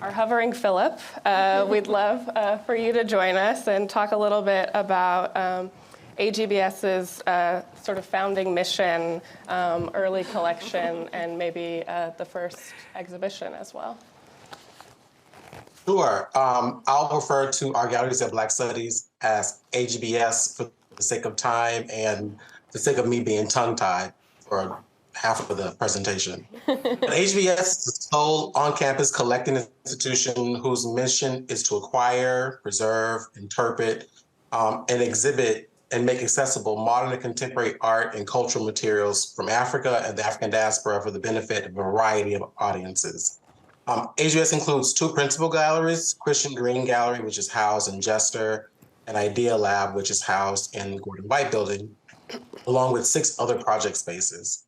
our hovering Phillip. We'd love for you to join us and talk a little bit about AGBS's sort of founding mission, early collection, and maybe the first exhibition as well. Sure. I'll refer to our Galleries of Black Studies as AGBS for the sake of time and the sake of me being tongue-tied for half of the presentation. But AGBS is the sole on-campus collecting institution whose mission is to acquire, preserve, interpret, and exhibit and make accessible modern and contemporary art and cultural materials from Africa and the African diaspora for the benefit of a variety of audiences. AGBS includes two principal galleries, Christian Green Gallery, which is housed in Jester, and Idea Lab, which is housed in Gordon White Building, along with 6 other project spaces.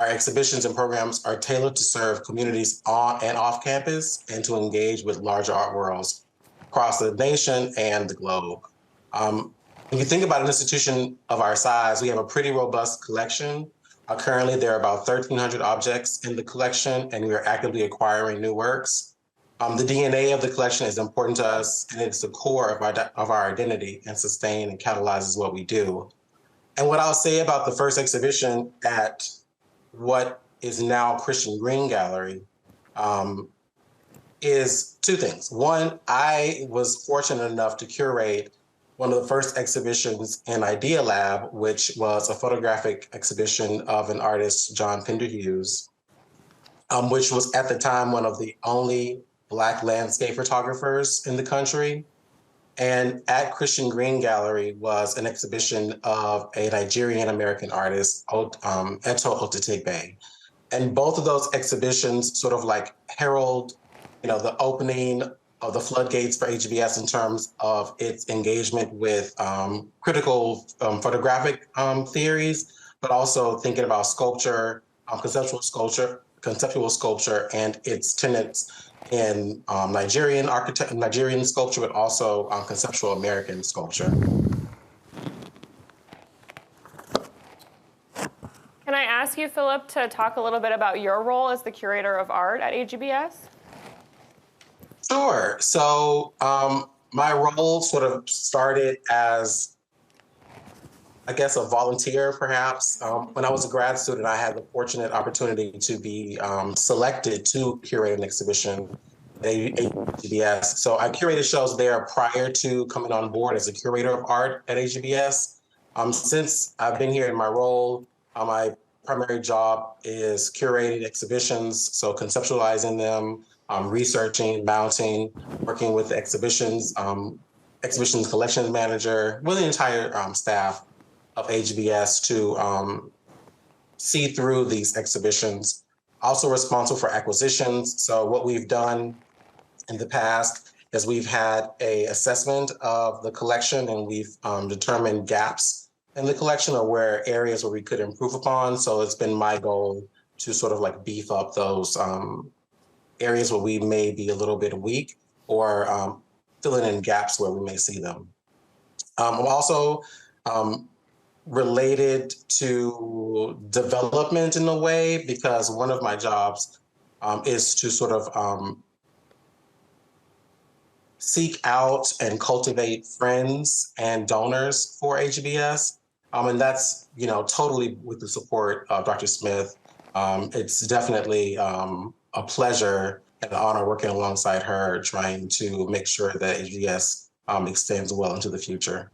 Our exhibitions and programs are tailored to serve communities on and off campus and to engage with larger art worlds across the nation and the globe. When you think about an institution of our size, we have a pretty robust collection. Currently, there are about 1,300 objects in the collection, and we are actively acquiring new works. The DNA of the collection is important to us, and it's the core of our identity and sustain and catalyzes what we do. And what I'll say about the first exhibition at what is now Christian Green Gallery is 2 things. One, I was fortunate enough to curate one of the first exhibitions in Idea Lab, which was a photographic exhibition of an artist, John Pender Hughes, which was at the time one of the only Black landscape photographers in the country. And at Christian Green Gallery was an exhibition of a Nigerian-American artist, Eto Otetegbe. And both of those exhibitions sort of like herald, the opening of the floodgates for AGBS in terms of its engagement with critical photographic theories, but also thinking about sculpture, conceptual sculpture, and its tenets in Nigerian sculpture, but also conceptual American sculpture. Can I ask you, Phillip, to talk a little bit about your role as the curator of art at AGBS? Sure. So my role sort of started as, I guess, a volunteer, perhaps. When I was a grad student, I had the fortunate opportunity to be selected to curate an exhibition at AGBS. So I curated shows there prior to coming on board as a curator of art at AGBS. Since I've been here in my role, my primary job is curating exhibitions, so conceptualizing them, researching, mounting, working with the exhibitions collections manager, with the entire staff of AGBS to see through these exhibitions. Also responsible for acquisitions. So what we've done in the past is we've had an assessment of the collection, and we've determined gaps in the collection or where areas where we could improve upon. So it's been my goal to sort of like beef up those areas where we may be a little bit weak, or filling in gaps where we may see them. I'm also related to development in a way, because one of my jobs is to sort of seek out and cultivate friends and donors for AGBS. And that's, totally with the support of Dr. Smith. It's definitely a pleasure and an honor working alongside her, trying to make sure that AGBS extends well into the future.